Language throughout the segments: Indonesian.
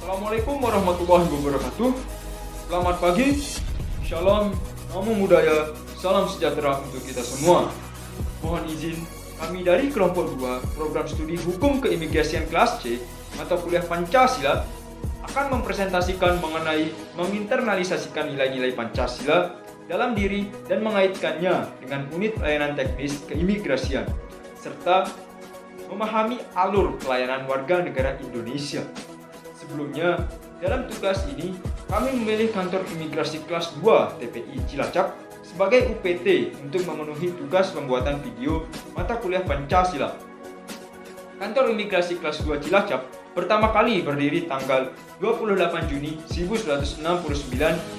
Assalamualaikum warahmatullahi wabarakatuh. Selamat pagi, shalom, namo buddhaya, salam sejahtera untuk kita semua. Mohon izin, kami dari kelompok 2 program studi Hukum Keimigrasian kelas C mata kuliah Pancasila akan mempresentasikan mengenai menginternalisasikan nilai-nilai Pancasila dalam diri dan mengaitkannya dengan unit pelayanan teknis keimigrasian serta memahami alur pelayanan warga negara Indonesia. Sebelumnya, dalam tugas ini, kami memilih kantor imigrasi kelas 2 TPI Cilacap sebagai UPT untuk memenuhi tugas pembuatan video mata kuliah Pancasila. Kantor imigrasi kelas 2 Cilacap pertama kali berdiri tanggal 28 Juni 1969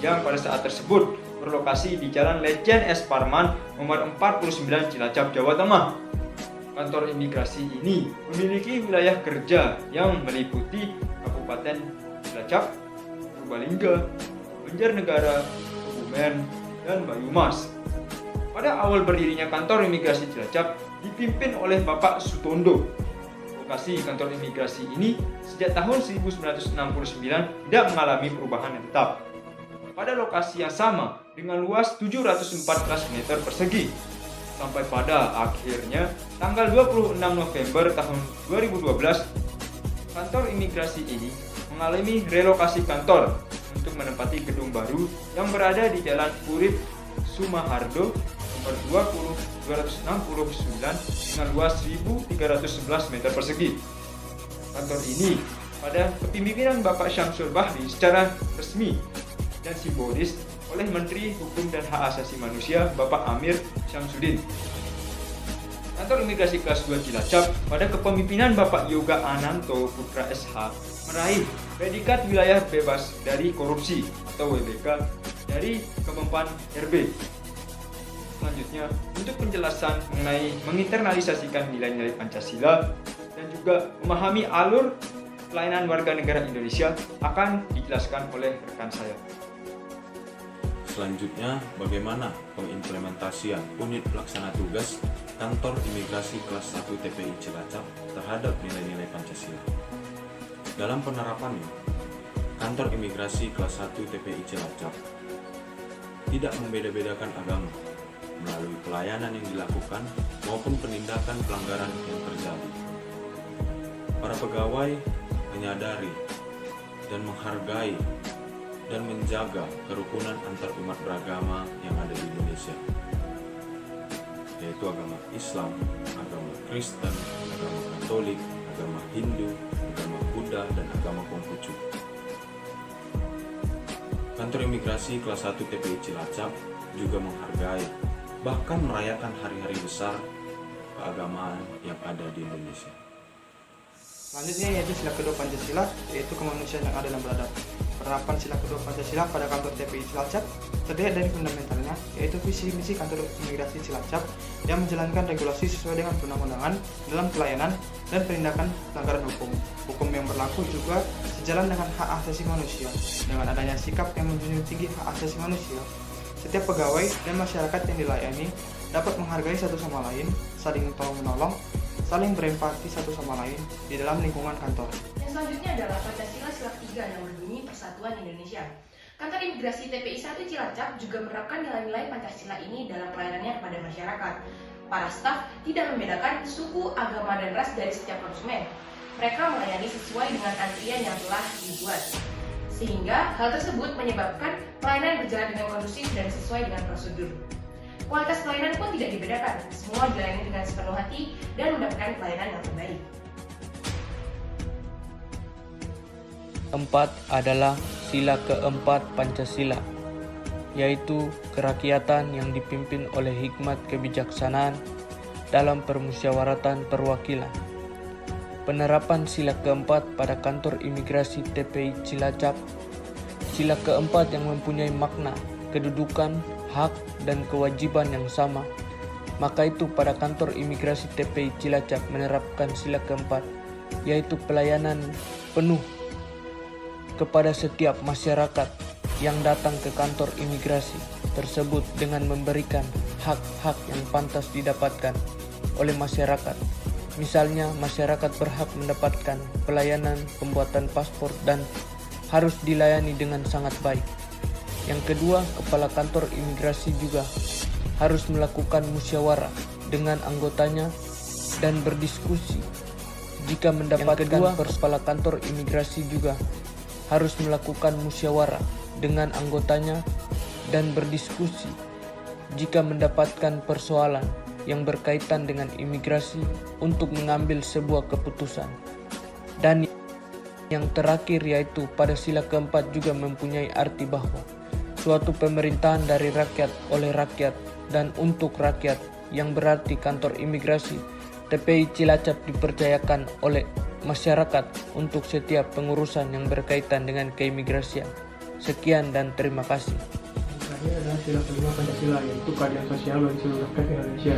yang pada saat tersebut berlokasi di Jalan Lejen S. Parman nomor 49 Cilacap, Jawa Tengah. Kantor imigrasi ini memiliki wilayah kerja yang meliputi Kabupaten Cilacap, Purbalingga, Banjarnegara, Kebumen, dan Banyumas. Pada awal berdirinya kantor imigrasi Cilacap dipimpin oleh Bapak Sutondo. Lokasi kantor imigrasi ini sejak tahun 1969 tidak mengalami perubahan yang tetap. Pada lokasi yang sama dengan luas 714 meter persegi. Sampai pada akhirnya tanggal 26 November tahun 2012, kantor imigrasi ini mengalami relokasi kantor untuk menempati gedung baru yang berada di Jalan Urip Sumahardo nomor 20269 dengan luas 1311 meter persegi. Kantor ini pada kepemimpinan Bapak Syamsul Bahri secara resmi dan simbolis oleh Menteri Hukum dan Hak Asasi Manusia Bapak Amir Syamsuddin. Kantor imigrasi kelas 2 Cilacap pada kepemimpinan Bapak Yoga Ananto Putra SH meraih predikat wilayah bebas dari korupsi atau WBK dari Kemenpan RB. Selanjutnya, untuk penjelasan mengenai menginternalisasikan nilai-nilai Pancasila dan juga memahami alur pelayanan warga negara Indonesia akan dijelaskan oleh rekan saya. Selanjutnya, bagaimana pengimplementasian unit pelaksana tugas kantor imigrasi kelas 1 TPI Cilacap terhadap nilai-nilai Pancasila. Dalam penerapannya, kantor imigrasi kelas 1 TPI Cilacap tidak membeda-bedakan agama melalui pelayanan yang dilakukan maupun penindakan pelanggaran yang terjadi. Para pegawai menyadari dan menghargai dan menjaga kerukunan antar umat beragama yang ada di Indonesia, yaitu agama Islam, agama Kristen, agama Katolik, agama Hindu, agama Buddha, dan agama Konghucu. Kantor imigrasi kelas 1 TPI Cilacap juga menghargai, bahkan merayakan hari-hari besar keagamaan yang ada di Indonesia. Selanjutnya yaitu sila kedua Pancasila, yaitu kemanusiaan yang adil dan beradab. Penerapan sila kedua Pancasila pada kantor TPI Cilacap terdiri dari fundamentalnya, yaitu visi misi kantor imigrasi Cilacap yang menjalankan regulasi sesuai dengan perundang-undangan dalam pelayanan dan penindakan pelanggaran hukum. Hukum yang berlaku juga sejalan dengan hak asasi manusia. Dengan adanya sikap yang menjunjung tinggi hak asasi manusia, setiap pegawai dan masyarakat yang dilayani dapat menghargai satu sama lain, saling tolong-menolong, saling berempati satu sama lain di dalam lingkungan kantor. Yang selanjutnya adalah Pancasila Sila 3 yang berbunyi Persatuan Indonesia. Kantor imigrasi TPI 1 Cilacap juga menerapkan nilai-nilai Pancasila ini dalam pelayanannya kepada masyarakat. Para staf tidak membedakan suku, agama, dan ras dari setiap konsumen. Mereka melayani sesuai dengan antrian yang telah dibuat. Sehingga hal tersebut menyebabkan pelayanan berjalan dengan kondusif dan sesuai dengan prosedur. Kualitas pelayanan pun tidak dibedakan, semua dilayani dengan sepenuh hati dan mendapatkan pelayanan yang terbaik. 4 adalah sila keempat Pancasila, yaitu kerakyatan yang dipimpin oleh hikmat kebijaksanaan dalam permusyawaratan perwakilan. Penerapan sila keempat pada kantor imigrasi TPI Cilacap. Sila keempat yang mempunyai makna, kedudukan, hak, dan kewajiban yang sama. Maka itu pada kantor imigrasi TPI Cilacap menerapkan sila keempat, yaitu pelayanan penuh kepada setiap masyarakat yang datang ke kantor imigrasi tersebut dengan memberikan hak-hak yang pantas didapatkan oleh masyarakat. Misalnya, masyarakat berhak mendapatkan pelayanan pembuatan paspor dan harus dilayani dengan sangat baik. Yang kedua, kepala kantor imigrasi juga harus melakukan musyawarah dengan anggotanya dan berdiskusi jika mendapatkan. Kepala kantor imigrasi juga harus melakukan musyawarah dengan anggotanya dan berdiskusi jika mendapatkan persoalan yang berkaitan dengan imigrasi untuk mengambil sebuah keputusan. Dan yang terakhir yaitu pada sila keempat juga mempunyai arti bahwa suatu pemerintahan dari rakyat, oleh rakyat, dan untuk rakyat, yang berarti kantor imigrasi TPI Cilacap dipercayakan oleh masyarakat untuk setiap pengurusan yang berkaitan dengan keimigrasian. Sekian dan terima kasih. Terakhir adalah sila kelima Pancasila, yaitu keadilan sosial bagi seluruh rakyat Indonesia.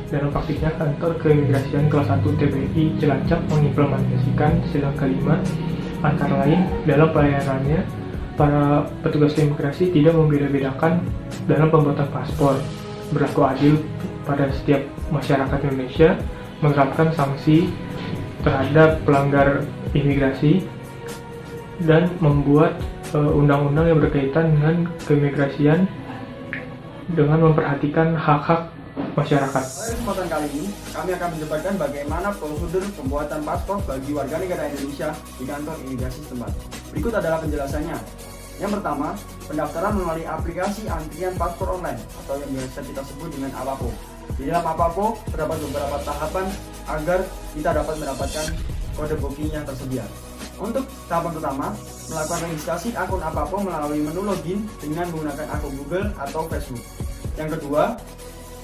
Dalam praktiknya, kantor keimigrasian kelas 1 TPI Cilacap mengimplementasikan sila kelima, antara lain dalam pelayanannya para petugas imigrasi tidak membeda-bedakan dalam pembuatan paspor, berlaku adil pada setiap masyarakat Indonesia, menerapkan sanksi terhadap pelanggar imigrasi, dan membuat undang-undang yang berkaitan dengan keimigrasian dengan memperhatikan hak-hak masyarakat. Pada kesempatan kali ini, kami akan menjelaskan bagaimana prosedur pembuatan paspor bagi warga negara Indonesia di kantor imigrasi setempat. Berikut adalah penjelasannya. Yang pertama, pendaftaran melalui aplikasi antrian paspor online atau yang biasa kita sebut dengan APAPO. Di dalam APAPO terdapat beberapa tahapan agar kita dapat mendapatkan kode booking yang tersedia. Untuk tahapan pertama, melakukan registrasi akun APAPO melalui menu login dengan menggunakan akun Google atau Facebook. Yang kedua,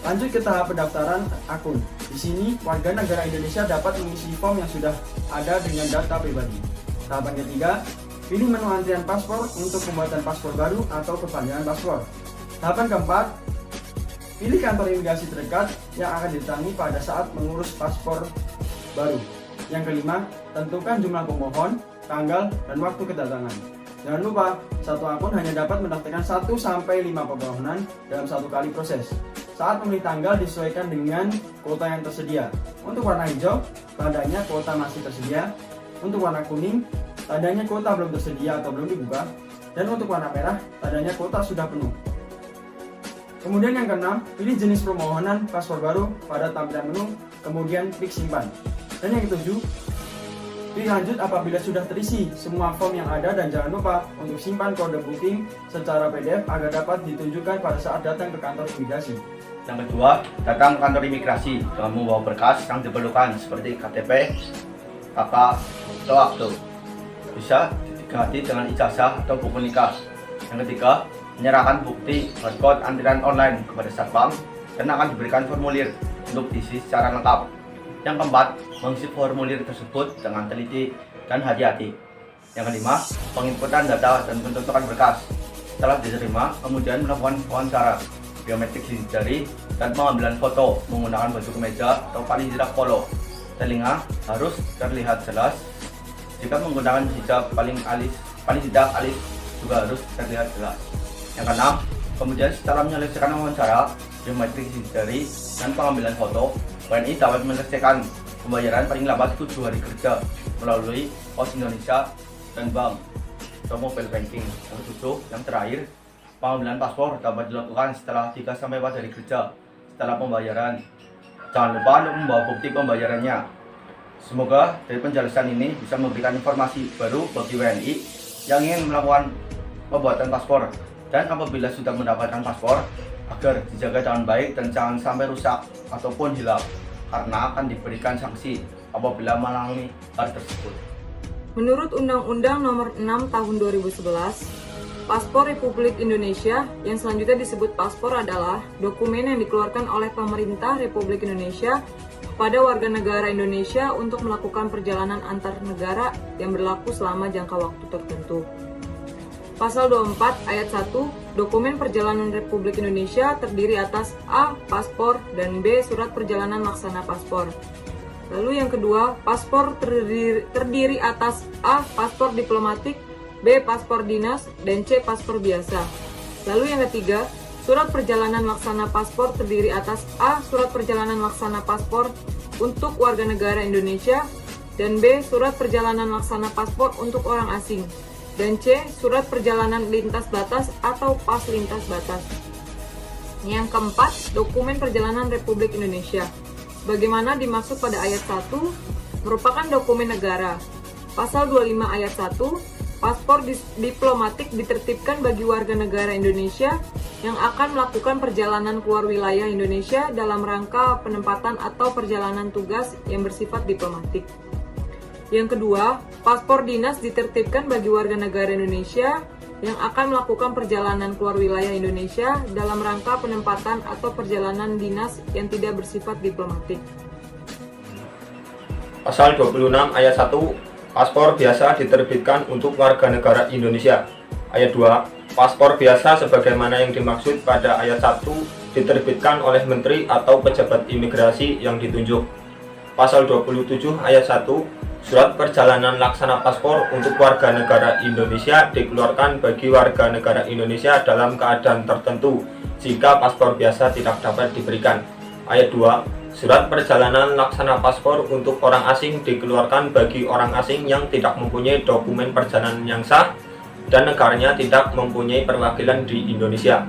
lanjut ke tahap pendaftaran akun. Di sini, warga negara Indonesia dapat mengisi form yang sudah ada dengan data pribadi. Tahapan ketiga, pilih menu antrian paspor untuk pembuatan paspor baru atau perpanjangan paspor. Tahapan keempat, pilih kantor imigrasi terdekat yang akan didatangi pada saat mengurus paspor baru. Yang kelima, tentukan jumlah pemohon, tanggal, dan waktu kedatangan. Jangan lupa, satu akun hanya dapat mendaftarkan 1-5 permohonan dalam satu kali proses. Saat memilih tanggal disesuaikan dengan kuota yang tersedia. Untuk warna hijau, tandanya kuota masih tersedia. Untuk warna kuning, tandanya kuota belum tersedia atau belum dibuka. Dan untuk warna merah, tandanya kuota sudah penuh. Kemudian yang keenam, pilih jenis permohonan paspor baru pada tampilan menu, kemudian klik simpan. Dan yang ketujuh, pilih lanjut apabila sudah terisi semua form yang ada, dan jangan lupa untuk simpan kode booking secara PDF agar dapat ditunjukkan pada saat datang ke kantor imigrasi. Yang kedua, datang ke kantor imigrasi dengan membawa berkas yang diperlukan seperti KTP, KK, atau akte. Bisa diganti dengan ijazah atau buku nikah. Yang ketiga, menyerahkan bukti barcode antrian online kepada satpam dan akan diberikan formulir untuk diisi secara lengkap. Yang keempat, mengisi formulir tersebut dengan teliti dan hati-hati. Yang kelima, penginputan data dan pencocokan berkas. Setelah diterima, kemudian melakukan wawancara, biometrik sidik jari, dan pengambilan foto menggunakan baju kemeja atau paling tidak polo. Telinga harus terlihat jelas. Jika menggunakan hijab paling tidak alis juga harus terlihat jelas. Yang keenam, kemudian setelah menyelesaikan wawancara, biometrik sidik jari, dan pengambilan foto, WNI dapat menyelesaikan pembayaran paling lambat 7 hari kerja melalui Pos Indonesia dan bank atau mobile banking. Yang ketujuh, yang terakhir, pengambilan paspor dapat dilakukan setelah 3-4 hari kerja setelah pembayaran. Jangan lupa untuk membawa bukti pembayarannya. Semoga dari penjelasan ini bisa memberikan informasi baru bagi WNI yang ingin melakukan pembuatan paspor, dan apabila sudah mendapatkan paspor, agar dijaga dengan baik dan jangan sampai rusak ataupun hilang, karena akan diberikan sanksi apabila mengalami hal tersebut. Menurut Undang-Undang Nomor 6 Tahun 2011, Paspor Republik Indonesia yang selanjutnya disebut paspor adalah dokumen yang dikeluarkan oleh pemerintah Republik Indonesia pada warga negara Indonesia untuk melakukan perjalanan antar negara yang berlaku selama jangka waktu tertentu. Pasal 24 ayat 1, dokumen perjalanan Republik Indonesia terdiri atas A. Paspor dan B. Surat perjalanan laksana paspor. Lalu yang kedua, paspor terdiri atas A. Paspor diplomatik, B. Paspor dinas, dan C. Paspor biasa. Lalu yang ketiga, surat perjalanan laksana paspor terdiri atas A. Surat perjalanan laksana paspor untuk warga negara Indonesia, dan B. Surat perjalanan laksana paspor untuk orang asing. Dan C. Surat perjalanan lintas batas atau pas lintas batas. Yang keempat, dokumen perjalanan Republik Indonesia. Bagaimana dimaksud pada ayat 1, merupakan dokumen negara. Pasal 25 ayat 1, paspor diplomatik ditertibkan bagi warga negara Indonesia yang akan melakukan perjalanan keluar wilayah Indonesia dalam rangka penempatan atau perjalanan tugas yang bersifat diplomatik. Yang kedua, paspor dinas ditertibkan bagi warga negara Indonesia yang akan melakukan perjalanan keluar wilayah Indonesia dalam rangka penempatan atau perjalanan dinas yang tidak bersifat diplomatik. Pasal 26 ayat 1, paspor biasa diterbitkan untuk warga negara Indonesia. Ayat 2, paspor biasa sebagaimana yang dimaksud pada ayat 1 diterbitkan oleh menteri atau pejabat imigrasi yang ditunjuk. Pasal 27 ayat 1, surat perjalanan laksana paspor untuk warga negara Indonesia dikeluarkan bagi warga negara Indonesia dalam keadaan tertentu jika paspor biasa tidak dapat diberikan. Ayat 2, surat perjalanan laksana paspor untuk orang asing dikeluarkan bagi orang asing yang tidak mempunyai dokumen perjalanan yang sah dan negaranya tidak mempunyai perwakilan di Indonesia.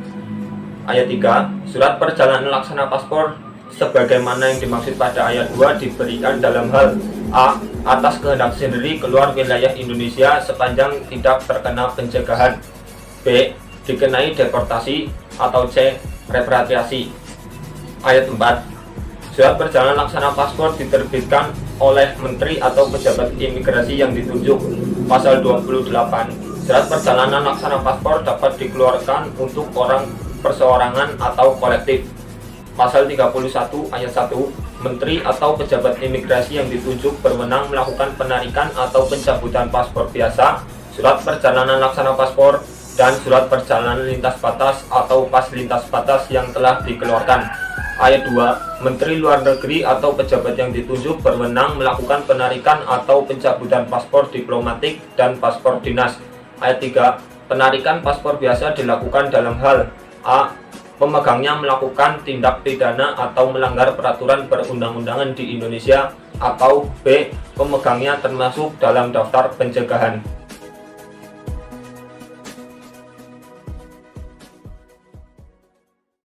Ayat 3, surat perjalanan laksana paspor sebagaimana yang dimaksud pada ayat 2 diberikan dalam hal A. Atas kehendak sendiri keluar wilayah Indonesia sepanjang tidak terkena pencegahan. B. Dikenai deportasi. Atau C. Repatriasi. Ayat 4, surat perjalanan laksana paspor diterbitkan oleh menteri atau pejabat imigrasi yang ditunjuk. Pasal 28, surat perjalanan laksana paspor dapat dikeluarkan untuk orang perseorangan atau kolektif. Pasal 31 ayat 1, menteri atau pejabat imigrasi yang ditunjuk berwenang melakukan penarikan atau pencabutan paspor biasa, surat perjalanan laksana paspor, dan surat perjalanan lintas batas atau pas lintas batas yang telah dikeluarkan. Ayat 2, menteri luar negeri atau pejabat yang ditunjuk berwenang melakukan penarikan atau pencabutan paspor diplomatik dan paspor dinas. Ayat 3, penarikan paspor biasa dilakukan dalam hal A. Pemegangnya melakukan tindak pidana atau melanggar peraturan perundang-undangan di Indonesia, atau B. Pemegangnya termasuk dalam daftar pencegahan.